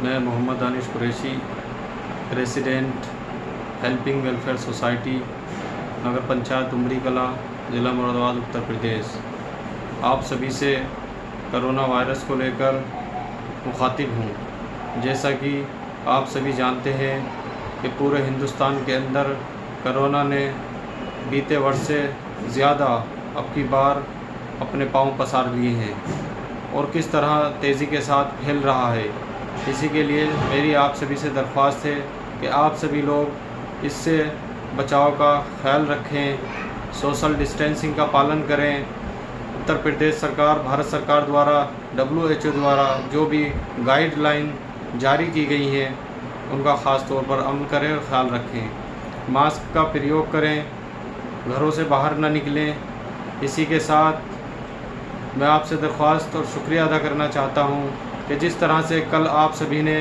मैं Mohammad Danish Qureshi, president helping welfare society, नगर पंचायत उमरी कला, ज़िला मुरादाबाद, उत्तर प्रदेश, आप सभी से कोरोना वायरस को लेकर मुखातिब हूँ। जैसा कि आप सभी जानते हैं कि पूरे हिंदुस्तान के अंदर कोरोना ने बीते वर्ष से ज़्यादा अब की बार अपने पांव पसार लिए हैं और किस तरह तेज़ी के साथ फैल रहा है। इसी के लिए मेरी आप सभी से दरख्वास्त है कि आप सभी लोग इससे बचाव का ख्याल रखें, सोशल डिस्टेंसिंग का पालन करें। उत्तर प्रदेश सरकार, भारत सरकार द्वारा, WHO द्वारा जो भी गाइडलाइन जारी की गई हैं उनका ख़ास तौर पर अमल करें और ख्याल रखें। मास्क का प्रयोग करें, घरों से बाहर न निकलें। इसी के साथ मैं आपसे दरख्वास्त और शुक्रिया अदा करना चाहता हूं कि जिस तरह से कल आप सभी ने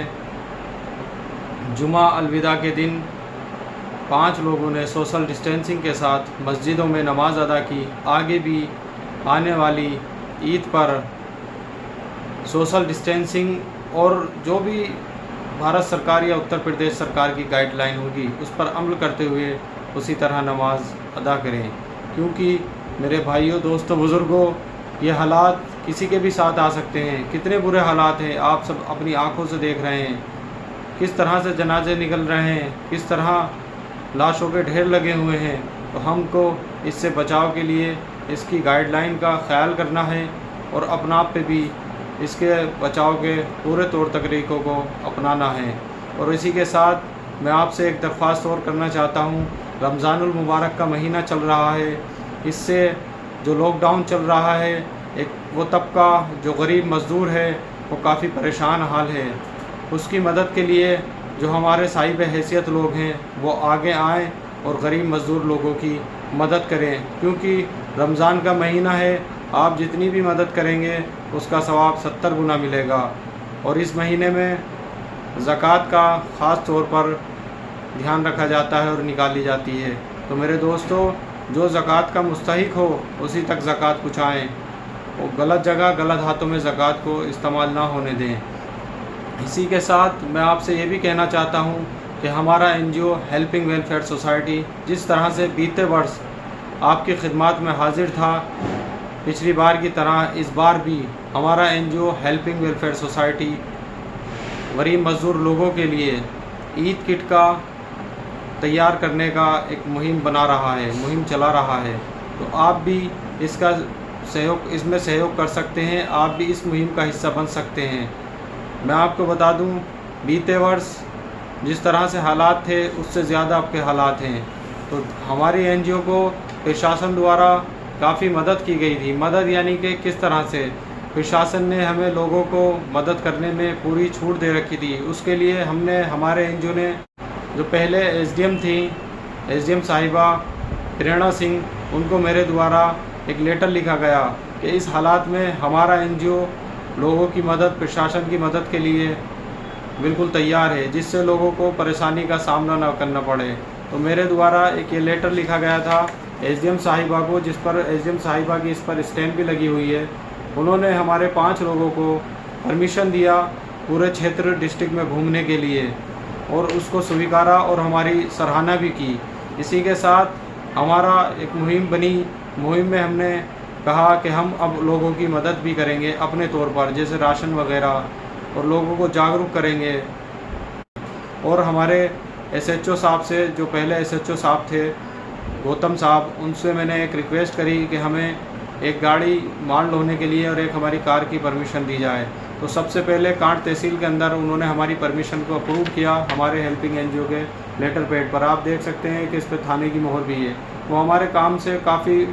जुमा अलविदा के दिन 5 लोगों ने सोशल डिस्टेंसिंग के साथ मस्जिदों में नमाज अदा की, आगे भी आने वाली ईद पर सोशल डिस्टेंसिंग और जो भी भारत सरकार या उत्तर प्रदेश सरकार की गाइडलाइन होगी उस पर अमल करते हुए उसी तरह नमाज अदा करें। क्योंकि मेरे भाइयों, दोस्तों, बुज़ुर्गों, ये हालात किसी के भी साथ आ सकते हैं। कितने बुरे हालात हैं, आप सब अपनी आंखों से देख रहे हैं। किस तरह से जनाजे निकल रहे हैं, किस तरह लाशों के ढेर लगे हुए हैं। तो हमको इससे बचाव के लिए इसकी गाइडलाइन का ख्याल करना है और अपना आप पे भी इसके बचाव के पूरे तौर तरीक़ों को अपनाना है। और इसी के साथ मैं आपसे एक दरख्वास्त और करना चाहता हूँ। रमज़ानुल मुबारक का महीना चल रहा है, इससे जो लॉकडाउन चल रहा है, एक वो तबका जो गरीब मज़दूर है वो काफ़ी परेशान हाल है। उसकी मदद के लिए जो हमारे साहिब हैसियत लोग हैं वो आगे आएँ और गरीब मज़दूर लोगों की मदद करें। क्योंकि रमज़ान का महीना है, आप जितनी भी मदद करेंगे उसका सवाब 70 गुना मिलेगा। और इस महीने में ज़कात का ख़ास तौर पर ध्यान रखा जाता है और निकाली जाती है। तो मेरे दोस्तों, जो ज़कात का मुस्तहिक हो उसी तक ज़कात पहुँचाएँ और गलत जगह, गलत हाथों में ज़कात को इस्तेमाल ना होने दें। इसी के साथ मैं आपसे ये भी कहना चाहता हूँ कि हमारा NGO हेल्पिंग वेलफेयर सोसाइटी जिस तरह से बीते वर्ष आपकी खिदमत में हाजिर था, पिछली बार की तरह इस बार भी हमारा NGO हेल्पिंग वेलफेयर सोसाइटी गरीब मज़दूर लोगों के लिए ईद किट का तैयार करने का एक मुहिम बना रहा है, मुहिम चला रहा है। तो आप भी इसमें सहयोग कर सकते हैं, आप भी इस मुहिम का हिस्सा बन सकते हैं। मैं आपको बता दूं, बीते वर्ष जिस तरह से हालात थे उससे ज़्यादा आपके हालात हैं। तो हमारी NGO को प्रशासन द्वारा काफ़ी मदद की गई थी। मदद यानी कि किस तरह से प्रशासन ने हमें लोगों को मदद करने में पूरी छूट दे रखी थी। उसके लिए हमारे NGO ने जो पहले SDM थी, SDM साहिबा प्रेरणा सिंह, उनको मेरे द्वारा एक लेटर लिखा गया कि इस हालात में हमारा NGO लोगों की मदद, प्रशासन की मदद के लिए बिल्कुल तैयार है, जिससे लोगों को परेशानी का सामना न करना पड़े। तो मेरे द्वारा एक ये लेटर लिखा गया था SDM साहिबा को, जिस पर SDM साहिबा की इस पर स्टैम्प भी लगी हुई है। उन्होंने हमारे 5 लोगों को परमिशन दिया पूरे क्षेत्र, डिस्ट्रिक्ट में घूमने के लिए और उसको स्वीकारा और हमारी सराहना भी की। इसी के साथ हमारा एक मुहिम बनी। मुहिम में हमने कहा कि हम अब लोगों की मदद भी करेंगे अपने तौर पर, जैसे राशन वगैरह, और लोगों को जागरूक करेंगे। और हमारे SHO साहब से, जो पहले SHO साहब थे गौतम साहब, उनसे मैंने एक रिक्वेस्ट करी कि हमें एक गाड़ी माल ढोने के लिए और एक हमारी कार की परमिशन दी जाए। तो सबसे पहले कांट तहसील के अंदर उन्होंने हमारी परमिशन को अप्रूव किया हमारे हेल्पिंग NGO के लेटर पैड पर। आप देख सकते हैं कि इस पर थाने की मोहर भी है। वो हमारे काम से काफ़ी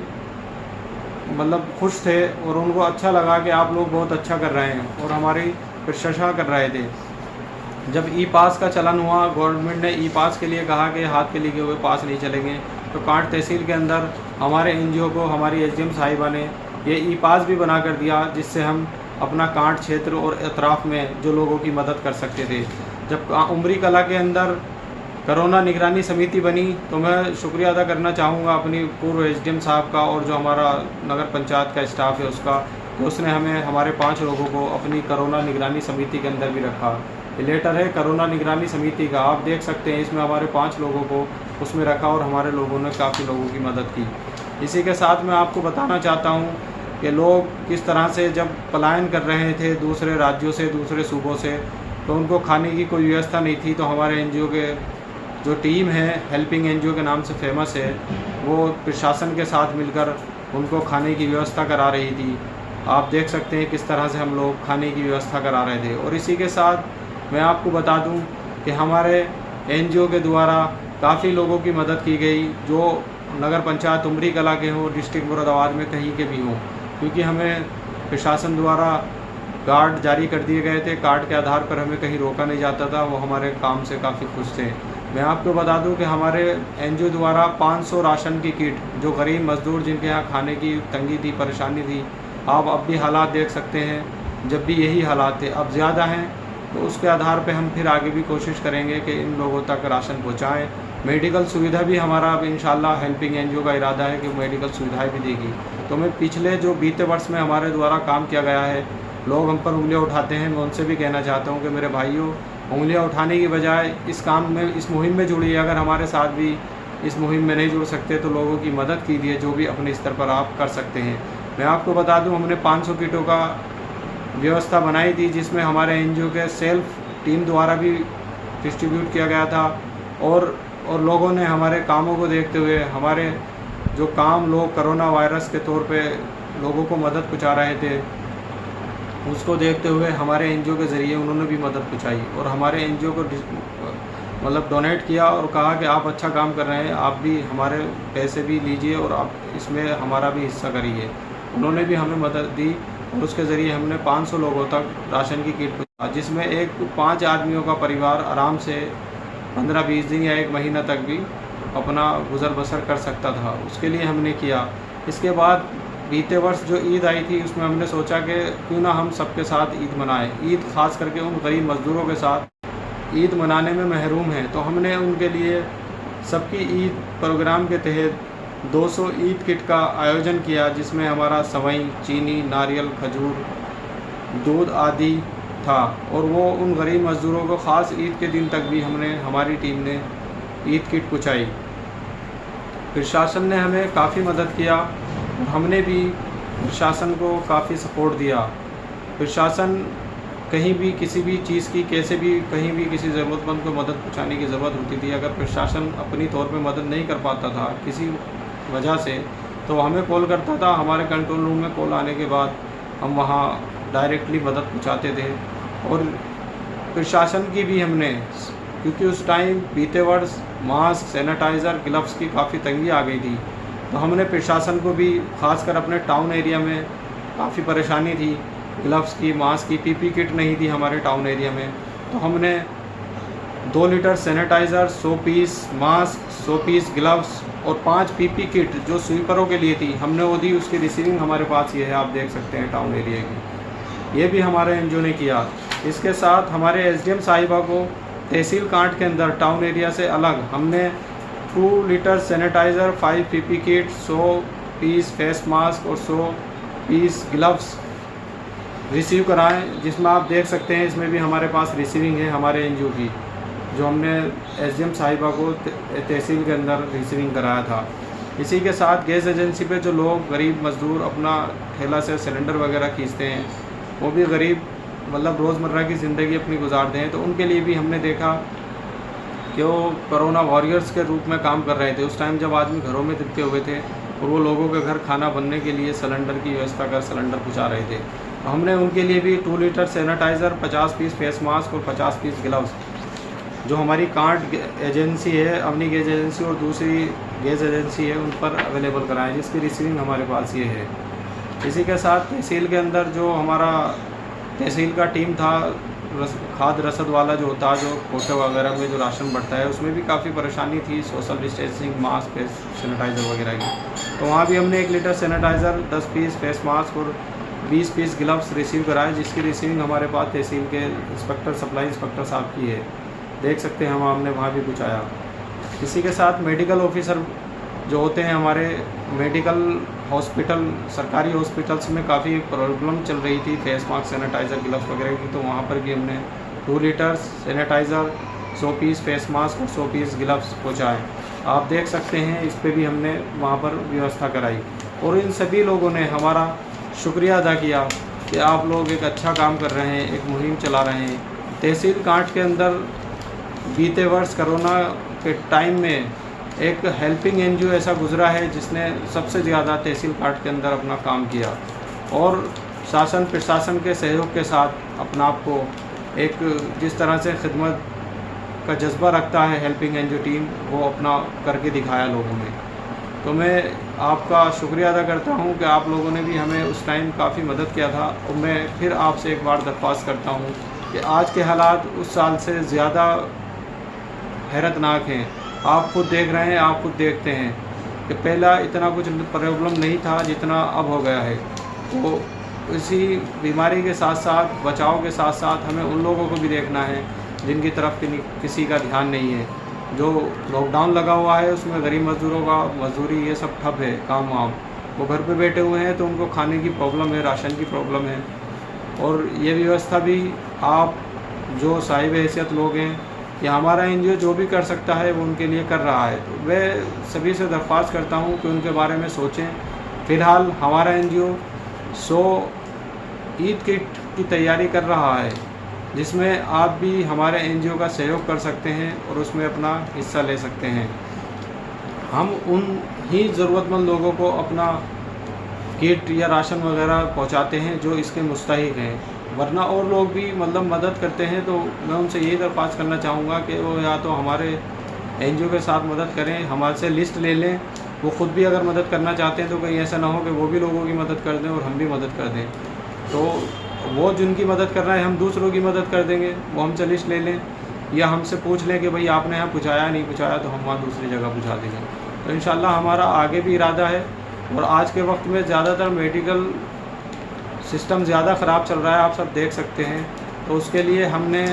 खुश थे और उनको अच्छा लगा कि आप लोग बहुत अच्छा कर रहे हैं और हमारी प्रशंसा कर रहे थे। जब E-पास का चलन हुआ, गवर्नमेंट ने E-पास के लिए कहा कि हाथ के लिखे हुए पास नहीं चलेंगे, तो कांट तहसील के अंदर हमारे NGO को हमारी SDM साहिबा ने ये E-पास भी बना कर दिया, जिससे हम अपना कांट क्षेत्र और अतराफ़ में जो लोगों की मदद कर सकते थे। जब उमरी कला के अंदर कोरोना निगरानी समिति बनी तो मैं शुक्रिया अदा करना चाहूँगा अपनी पूर्व SDM साहब का और जो हमारा नगर पंचायत का स्टाफ है उसका, कि उसने हमें, हमारे 5 लोगों को अपनी कोरोना निगरानी समिति के अंदर भी रखा। ये लेटर है कोरोना निगरानी समिति का, आप देख सकते हैं इसमें हमारे 5 लोगों को उसमें रखा और हमारे लोगों ने काफ़ी लोगों की मदद की। इसी के साथ मैं आपको बताना चाहता हूँ कि लोग किस तरह से जब पलायन कर रहे थे दूसरे राज्यों से, दूसरे सूबों से, तो उनको खाने की कोई व्यवस्था नहीं थी। तो हमारे एनजीओ के जो टीम है, हेल्पिंग एनजीओ के नाम से फेमस है, वो प्रशासन के साथ मिलकर उनको खाने की व्यवस्था करा रही थी। आप देख सकते हैं किस तरह से हम लोग खाने की व्यवस्था करा रहे थे। और इसी के साथ मैं आपको बता दूं कि हमारे एनजीओ के द्वारा काफ़ी लोगों की मदद की गई जो नगर पंचायत उमरी कला के हों, डिस्ट्रिक्ट मुरादाबाद में कहीं के भी हों, क्योंकि हमें प्रशासन द्वारा कार्ड जारी कर दिए गए थे। कार्ड के आधार पर हमें कहीं रोका नहीं जाता था। वो हमारे काम से काफ़ी खुश थे। मैं आपको बता दूं कि हमारे एनजीओ द्वारा 500 राशन की किट, जो गरीब मजदूर जिनके यहाँ खाने की तंगी थी, परेशानी थी, आप अब भी हालात देख सकते हैं, जब भी यही हालात थे, अब ज़्यादा हैं, तो उसके आधार पे हम फिर आगे भी कोशिश करेंगे कि इन लोगों तक राशन पहुँचाएँ। मेडिकल सुविधा भी हमारा अब इंशाल्लाह हेल्पिंग एनजीओ का इरादा है कि मेडिकल सुविधाएँ भी देगी। तो मैं पिछले जो बीते वर्ष में हमारे द्वारा काम किया गया है, लोग हम पर उंगलियां उठाते हैं, मैं उनसे भी कहना चाहता हूं कि मेरे भाइयों, उंगलियां उठाने की बजाय इस काम में, इस मुहिम में जुड़िए। अगर हमारे साथ भी इस मुहिम में नहीं जुड़ सकते तो लोगों की मदद कीजिए, जो भी अपने स्तर पर आप कर सकते हैं। मैं आपको बता दूं, हमने 500 किटों का व्यवस्था बनाई थी, जिसमें हमारे एनजीओ के सेल्फ टीम द्वारा भी डिस्ट्रीब्यूट किया गया था। और लोगों ने हमारे कामों को देखते हुए, हमारे जो काम लोग कोरोना वायरस के तौर पे लोगों को मदद पहुंचा रहे थे, उसको देखते हुए हमारे एनजीओ के ज़रिए उन्होंने भी मदद पहुंचाई और हमारे एनजीओ को मतलब डोनेट किया और कहा कि आप अच्छा काम कर रहे हैं, आप भी हमारे पैसे भी लीजिए और आप इसमें हमारा भी हिस्सा करिए। उन्होंने भी हमें मदद दी और उसके ज़रिए हमने 500 लोगों तक राशन की किट पहुँचा, जिसमें 5 आदमियों का परिवार आराम से 15-20 दिन या 1 महीना तक भी अपना गुजर बसर कर सकता था। उसके लिए हमने किया। इसके बाद बीते वर्ष जो ईद आई थी, उसमें हमने सोचा कि क्यों ना हम सबके साथ ईद मनाएं। ईद खास करके उन गरीब मज़दूरों के साथ ईद मनाने में महरूम हैं, तो हमने उनके लिए सबकी ईद प्रोग्राम के तहत 200 ईद किट का आयोजन किया, जिसमें हमारा सवई, चीनी, नारियल, खजूर, दूध आदि था। और वो उन गरीब मज़दूरों को ख़ास ईद के दिन तक भी हमारी टीम ने ईद किट पहुँचाई। प्रशासन ने हमें काफ़ी मदद किया और हमने भी प्रशासन को काफ़ी सपोर्ट दिया। प्रशासन कहीं भी किसी भी चीज़ की, कैसे भी, कहीं भी किसी ज़रूरतमंद को मदद पहुंचाने की ज़रूरत होती थी, अगर प्रशासन अपनी तौर पे मदद नहीं कर पाता था किसी वजह से, तो हमें कॉल करता था। हमारे कंट्रोल रूम में कॉल आने के बाद हम वहाँ डायरेक्टली मदद पहुँचाते थे। और प्रशासन की भी हमने, क्योंकि उस टाइम बीते वर्ष मास्क, सैनिटाइज़र, ग्लव्स की काफ़ी तंगी आ गई थी, तो हमने प्रशासन को भी, खासकर अपने टाउन एरिया में काफ़ी परेशानी थी, ग्लव्स की, मास्क की, पीपी किट नहीं थी हमारे टाउन एरिया में, तो हमने 2 litre sanitiser, 100 piece mask, 100 piece gloves और 5 पीपी किट जो स्वीपरों के लिए थी, हमने वो दी। उसकी रिसीविंग हमारे पास ये है, आप देख सकते हैं टाउन एरिया की। ये भी हमारे एनजीओ ने किया। इसके साथ हमारे एसडीएम साहिबा को तहसील कांट के अंदर टाउन एरिया से अलग हमने 2 litre sanitiser, 5 PP kit, 100 piece face mask और 100 पीस ग्लव्स रिसीव कराएं, जिसमें आप देख सकते हैं इसमें भी हमारे पास रिसीविंग है हमारे एनजीओ की, जो हमने एसडीएम साहिबा को तहसील के अंदर रिसीविंग कराया था। इसी के साथ गैस एजेंसी पे जो लोग गरीब मजदूर अपना ठेला से सिलेंडर वगैरह खींचते हैं, वो भी गरीब मतलब रोज़मर्रा की ज़िंदगी अपनी गुजारते हैं, तो उनके लिए भी हमने देखा कि वो कोरोना वॉरियर्स के रूप में काम कर रहे थे। उस टाइम जब आदमी घरों में दिखते हुए थे और वो लोगों के घर खाना बनने के लिए सिलेंडर की व्यवस्था कर सिलेंडर पहुँचा रहे थे, तो हमने उनके लिए भी 2 litre sanitiser, 50 piece face mask और 50 पीस ग्लव्स, जो हमारी कांट एजेंसी है, अवनी गैस एजेंसी और दूसरी गैस एजेंसी है, उन पर अवेलेबल कराएं, जिसकी रिसीविंग हमारे पास ये है। इसी के साथ तहसील के अंदर जो हमारा तहसील का टीम था, खाद रसद वाला जो होता है, जो कोटे वगैरह में जो राशन बढ़ता है, उसमें भी काफ़ी परेशानी थी, social distancing, mask, face sanitiser वगैरह की। तो वहाँ भी हमने 1 litre sanitiser, 10 piece face mask और 20 पीस ग्लव्स रिसीव कराए, जिसकी रिसीविंग हमारे पास तहसील के इंस्पेक्टर, सप्लाई इंस्पेक्टर साहब की है। देख सकते हैं हमने वहाँ भी कुछ आया। इसी के साथ मेडिकल ऑफिसर जो होते हैं हमारे, मेडिकल हॉस्पिटल, सरकारी हॉस्पिटल्स में काफ़ी प्रॉब्लम चल रही थी फेस मास्क, सैनिटाइज़र, ग्लव्स वगैरह की, तो वहाँ पर भी हमने 2 litres sanitiser, 100 piece face mask और 100 पीस ग्लव्स पहुँचाएँ। आप देख सकते हैं इस पे भी हमने वहाँ पर व्यवस्था कराई और इन सभी लोगों ने हमारा शुक्रिया अदा किया कि आप लोग एक अच्छा काम कर रहे हैं, एक मुहिम चला रहे हैं। तहसील कांठ के अंदर बीते वर्ष कोरोना के टाइम में एक हेल्पिंग एनजीओ ऐसा गुजरा है जिसने सबसे ज़्यादा तहसील कांठ के अंदर अपना काम किया और शासन प्रशासन के सहयोग के साथ अपना आप को एक जिस तरह से खिदमत का जज्बा रखता है हेल्पिंग एनजीओ टीम, वो अपना करके दिखाया लोगों ने। तो मैं आपका शुक्रिया अदा करता हूं कि आप लोगों ने भी हमें उस टाइम काफ़ी मदद किया था और मैं फिर आपसे एक बार दरख्वास्त करता हूं कि आज के हालात उस साल से ज़्यादा हैरतनाक हैं। आप खुद देख रहे हैं, आप खुद देखते हैं कि पहला इतना कुछ प्रॉब्लम नहीं था जितना अब हो गया है। तो इसी बीमारी के साथ साथ बचाव के साथ साथ हमें उन लोगों को भी देखना है जिनकी तरफ किसी का ध्यान नहीं है। जो लॉकडाउन लगा हुआ है उसमें गरीब मज़दूरों का मजदूरी ये सब ठप है, काम वाम, वो घर पे बैठे हुए हैं तो उनको खाने की प्रॉब्लम है, राशन की प्रॉब्लम है। और ये व्यवस्था भी आप जो साहिब हैसियत लोग हैं या हमारा एनजीओ जो भी कर सकता है वो उनके लिए कर रहा है। तो मैं सभी से दरख्वास्त करता हूँ कि उनके बारे में सोचें। फ़िलहाल हमारा एनजीओ 100 ईद किट की तैयारी कर रहा है जिसमें आप भी हमारे एनजीओ का सहयोग कर सकते हैं और उसमें अपना हिस्सा ले सकते हैं। हम उन ही ज़रूरतमंद लोगों को अपना किट या राशन वगैरह पहुंचाते हैं जो इसके मुस्तहिक हैं, वरना और लोग भी मतलब मदद करते हैं। तो मैं उनसे यही दरख्वास्त करना चाहूँगा कि वो या तो हमारे एनजीओ के साथ मदद करें, हमारे से लिस्ट ले लें। वो ख़ुद भी अगर मदद करना चाहते हैं तो कहीं ऐसा ना हो कि वो भी लोगों की मदद कर दें और हम भी मदद कर दें। तो वो जिनकी मदद कर रहे हैं हम दूसरों की मदद कर देंगे, वो हमसे लिस्ट ले लें या हमसे पूछ लें कि भाई आपने यहाँ पहुँचाया नहीं पहुँचाया, तो हम वहाँ दूसरी जगह पहुँचा देंगे। तो इंशाल्लाह हमारा आगे भी इरादा है। और आज के वक्त में ज़्यादातर मेडिकल सिस्टम ज़्यादा ख़राब चल रहा है, आप सब देख सकते हैं। तो उसके लिए हमने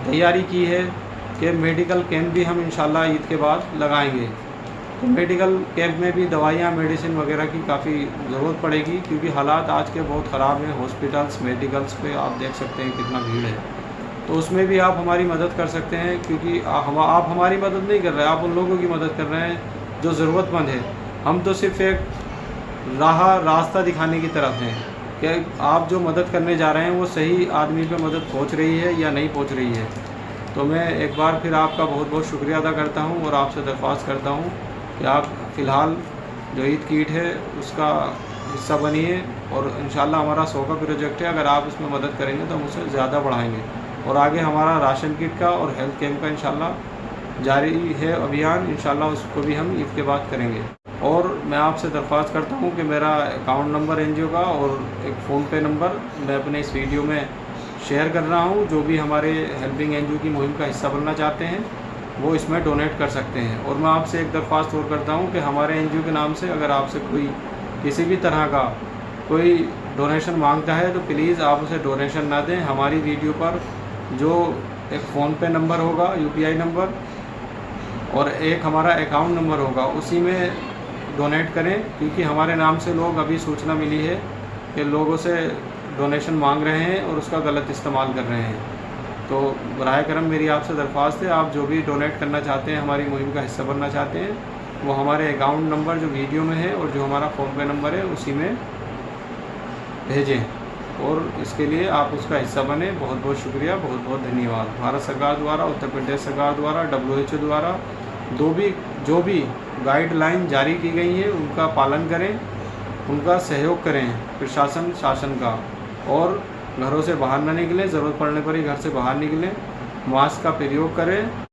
तैयारी की है कि मेडिकल कैंप भी हम इंशाल्लाह ईद के बाद लगाएंगे। तो मेडिकल कैंप में भी दवाइयाँ मेडिसिन वगैरह की काफ़ी ज़रूरत पड़ेगी क्योंकि हालात आज के बहुत ख़राब हैं। हॉस्पिटल्स मेडिकल्स पे आप देख सकते हैं कितना भीड़ है। तो उसमें भी आप हमारी मदद कर सकते हैं क्योंकि आप हमारी मदद नहीं कर रहे, आप उन लोगों की मदद कर रहे हैं जो ज़रूरतमंद है। हम तो सिर्फ़ एक रास्ता दिखाने की तरफ हैं कि आप जो मदद करने जा रहे हैं वो सही आदमी पे मदद पहुंच रही है या नहीं पहुंच रही है। तो मैं एक बार फिर आपका बहुत बहुत शुक्रिया अदा करता हूं और आपसे दरख्वास्त करता हूं कि आप फ़िलहाल जो ईद किट है उसका हिस्सा बनिए और इंशाल्लाह हमारा 100 का प्रोजेक्ट है, अगर आप इसमें मदद करेंगे तो हम उसे ज़्यादा बढ़ाएंगे। और आगे हमारा राशन किट का और हेल्थ कैंप का इंशाल्लाह जारी है अभियान, इंशाल्लाह उसको भी हम ईद के बाद करेंगे। और मैं आपसे दरख्वास्त करता हूं कि मेरा अकाउंट नंबर एनजीओ का और एक फ़ोनपे नंबर मैं अपने इस वीडियो में शेयर कर रहा हूं। जो भी हमारे हेल्पिंग एनजीओ की मुहिम का हिस्सा बनना चाहते हैं वो इसमें डोनेट कर सकते हैं। और मैं आपसे एक दरख्वास्त और करता हूं कि हमारे एनजीओ के नाम से अगर आपसे कोई किसी भी तरह का कोई डोनेशन मांगता है तो प्लीज़ आप उसे डोनेशन ना दें। हमारी वीडियो पर जो एक फ़ोनपे नंबर होगा, यूपीआई नंबर और एक हमारा अकाउंट नंबर होगा, उसी में डोनेट करें क्योंकि हमारे नाम से लोग अभी सूचना मिली है कि लोगों से डोनेशन मांग रहे हैं और उसका गलत इस्तेमाल कर रहे हैं। तो बराए करम मेरी आपसे दरख्वास्त है, आप जो भी डोनेट करना चाहते हैं, हमारी मुहिम का हिस्सा बनना चाहते हैं, वो हमारे अकाउंट नंबर जो वीडियो में है और जो हमारा फ़ोनपे नंबर है उसी में भेजें और इसके लिए आप उसका हिस्सा बने। बहुत बहुत शुक्रिया, बहुत बहुत धन्यवाद। भारत सरकार द्वारा, उत्तर प्रदेश सरकार द्वारा, WHO द्वारा जो भी गाइडलाइन जारी की गई है उनका पालन करें, उनका सहयोग करें प्रशासन शासन का, और घरों से बाहर ना निकलें, ज़रूरत पड़ने पर ही घर से बाहर निकलें, मास्क का प्रयोग करें।